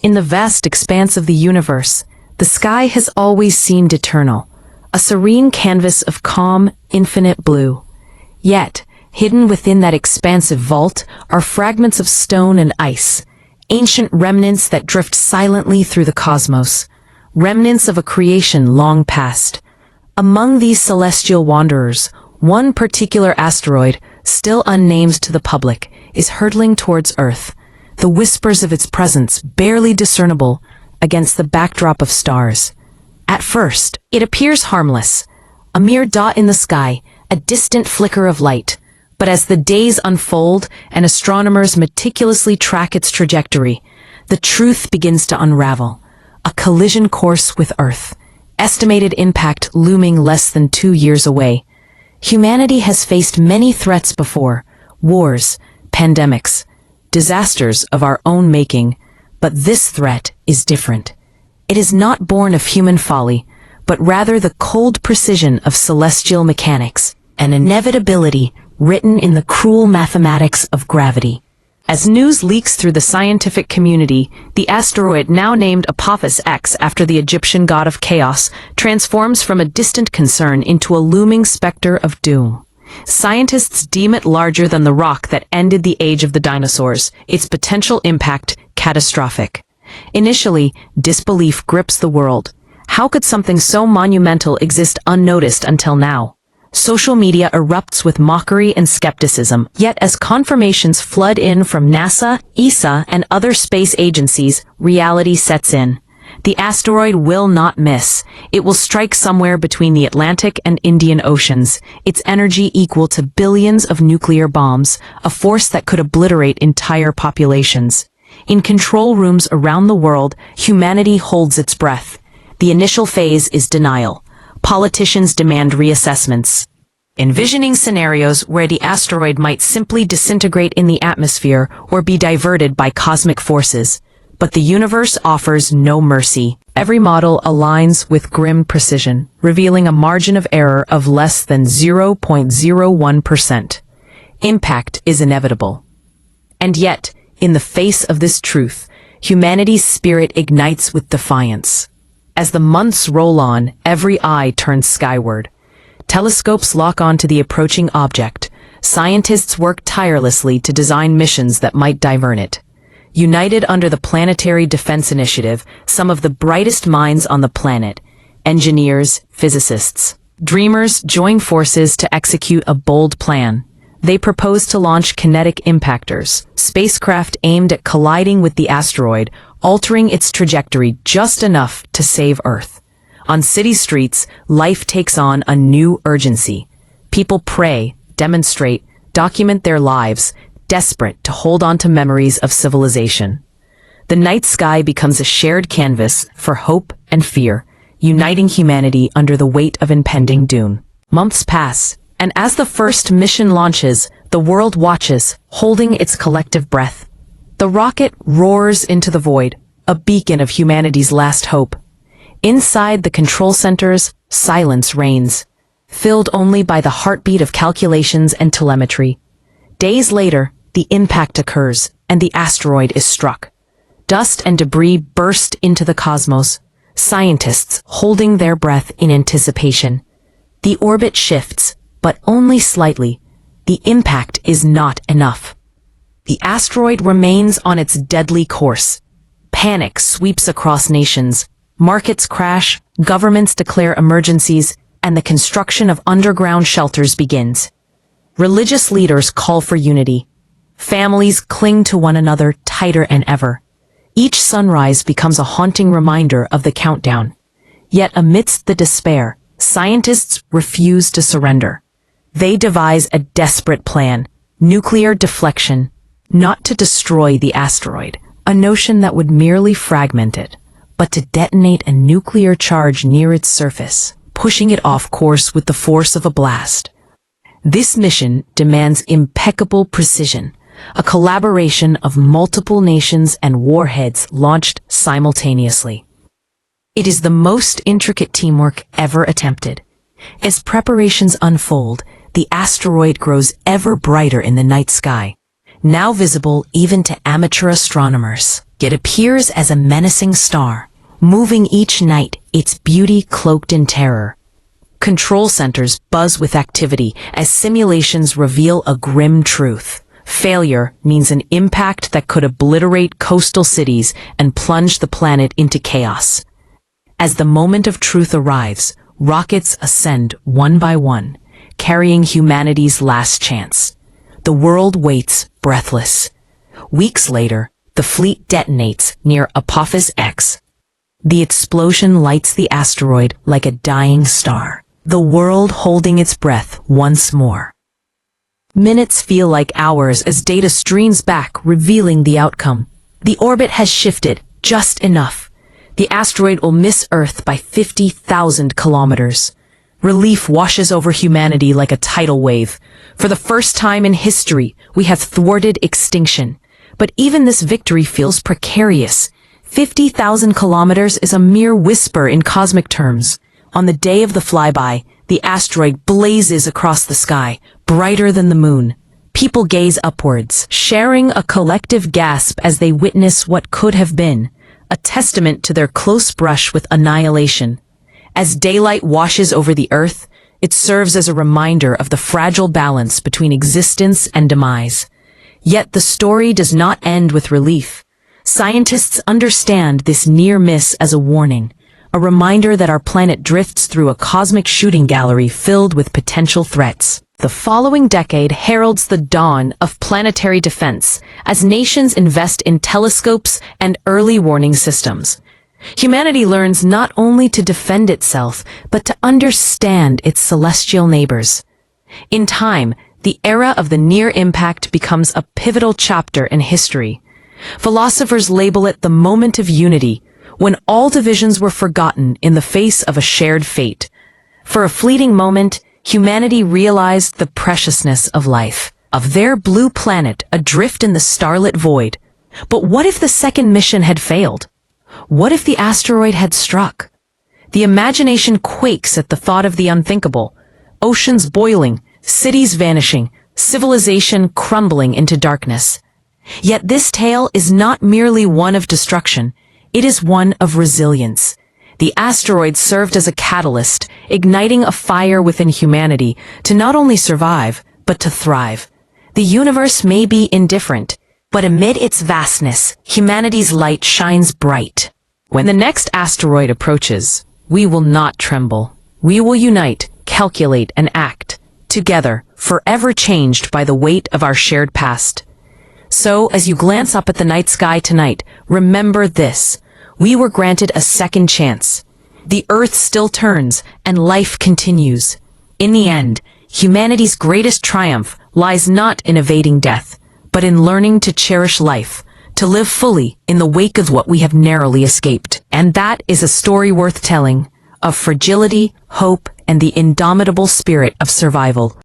In the vast expanse of the universe, the sky has always seemed eternal, a serene canvas of calm, infinite blue. Yet, hidden within that expansive vault are fragments of stone and ice, ancient remnants that drift silently through the cosmos, remnants of a creation long past. Among these celestial wanderers, one particular asteroid, still unnamed to the public, is hurtling towards Earth, the whispers of its presence barely discernible against the backdrop of stars. At first, it appears harmless, a mere dot in the sky, a distant flicker of light. But as the days unfold and astronomers meticulously track its trajectory, the truth begins to unravel. A collision course with Earth, estimated impact looming less than 2 years away. Humanity has faced many threats before, wars, pandemics, disasters of our own making, but this threat is different. It is not born of human folly, but rather the cold precision of celestial mechanics, an inevitability written in the cruel mathematics of gravity. As news leaks through the scientific community, the asteroid, now named Apophis-X after the Egyptian god of chaos, transforms from a distant concern into a looming specter of doom. Scientists deem it larger than the rock that ended the age of the dinosaurs, its potential impact catastrophic. Initially, disbelief grips the world. How could something so monumental exist unnoticed until now? Social media erupts with mockery and skepticism, yet as confirmations flood in from NASA, ESA, and other space agencies, reality sets in. The asteroid will not miss. It will strike somewhere between the Atlantic and Indian Oceans, its energy equal to billions of nuclear bombs, a force that could obliterate entire populations. In control rooms around the world, humanity holds its breath. The initial phase is denial. Politicians demand reassessments, envisioning scenarios where the asteroid might simply disintegrate in the atmosphere or be diverted by cosmic forces. But the universe offers no mercy. Every model aligns with grim precision, revealing a margin of error of less than 0.01%. Impact is inevitable. And yet, in the face of this truth, humanity's spirit ignites with defiance. As the months roll on, every eye turns skyward. Telescopes lock onto the approaching object. Scientists work tirelessly to design missions that might divert it. United under the Planetary Defense Initiative, some of the brightest minds on the planet, engineers, physicists, dreamers, join forces to execute a bold plan. They propose to launch kinetic impactors, spacecraft aimed at colliding with the asteroid, altering its trajectory just enough to save Earth. On city streets, life takes on a new urgency. People pray, demonstrate, document their lives, desperate to hold on to memories of civilization. The night sky becomes a shared canvas for hope and fear, uniting humanity under the weight of impending doom. Months pass, and as the first mission launches, the world watches, holding its collective breath. The rocket roars into the void, a beacon of humanity's last hope. Inside the control centers, silence reigns, filled only by the heartbeat of calculations and telemetry. Days later, the impact occurs, and the asteroid is struck. Dust and debris burst into the cosmos, scientists holding their breath in anticipation. The orbit shifts, but only slightly. The impact is not enough. The asteroid remains on its deadly course. Panic sweeps across nations. Markets crash, governments declare emergencies, and the construction of underground shelters begins. Religious leaders call for unity. Families cling to one another tighter than ever. Each sunrise becomes a haunting reminder of the countdown. Yet amidst the despair, scientists refuse to surrender. They devise a desperate plan, nuclear deflection, not to destroy the asteroid, a notion that would merely fragment it, but to detonate a nuclear charge near its surface, pushing it off course with the force of a blast. This mission demands impeccable precision, a collaboration of multiple nations and warheads launched simultaneously. It is the most intricate teamwork ever attempted. As preparations unfold, the asteroid grows ever brighter in the night sky. now visible even to amateur astronomers. It appears as a menacing star, moving each night, its beauty cloaked in terror. Control centers buzz with activity as simulations reveal a grim truth. Failure means an impact that could obliterate coastal cities and plunge the planet into chaos. As the moment of truth arrives, rockets ascend one by one, carrying humanity's last chance. The world waits, breathless. Weeks later, the fleet detonates near Apophis-X. The explosion lights the asteroid like a dying star, the world holding its breath once more. Minutes feel like hours as data streams back, revealing the outcome. The orbit has shifted just enough. The asteroid will miss Earth by 50,000 kilometers. Relief washes over humanity like a tidal wave. For the first time in history, we have thwarted extinction. But even this victory feels precarious. 50,000 kilometers is a mere whisper in cosmic terms. On the day of the flyby, the asteroid blazes across the sky, brighter than the moon. People gaze upwards, sharing a collective gasp as they witness what could have been, a testament to their close brush with annihilation. As daylight washes over the Earth, it serves as a reminder of the fragile balance between existence and demise. Yet the story does not end with relief. Scientists understand this near miss as a warning, a reminder that our planet drifts through a cosmic shooting gallery filled with potential threats. The following decade heralds the dawn of planetary defense as nations invest in telescopes and early warning systems. Humanity learns not only to defend itself, but to understand its celestial neighbors. In time, the era of the near impact becomes a pivotal chapter in history. Philosophers label it the moment of unity, when all divisions were forgotten in the face of a shared fate. For a fleeting moment, humanity realized the preciousness of life, of their blue planet adrift in the starlit void. But what if the second mission had failed? What if the asteroid had struck? The imagination quakes at the thought of the unthinkable. Oceans boiling, cities vanishing, civilization crumbling into darkness. Yet this tale is not merely one of destruction. It is one of resilience. The asteroid served as a catalyst, igniting a fire within humanity to not only survive, but to thrive. The universe may be indifferent, but amid its vastness, humanity's light shines bright. When the next asteroid approaches, we will not tremble. We will unite, calculate, and act, together, forever changed by the weight of our shared past. So, as you glance up at the night sky tonight, remember this. We were granted a second chance. The Earth still turns, and life continues. In the end, humanity's greatest triumph lies not in evading death, but in learning to cherish life, to live fully in the wake of what we have narrowly escaped. And that is a story worth telling, of fragility, hope, and the indomitable spirit of survival.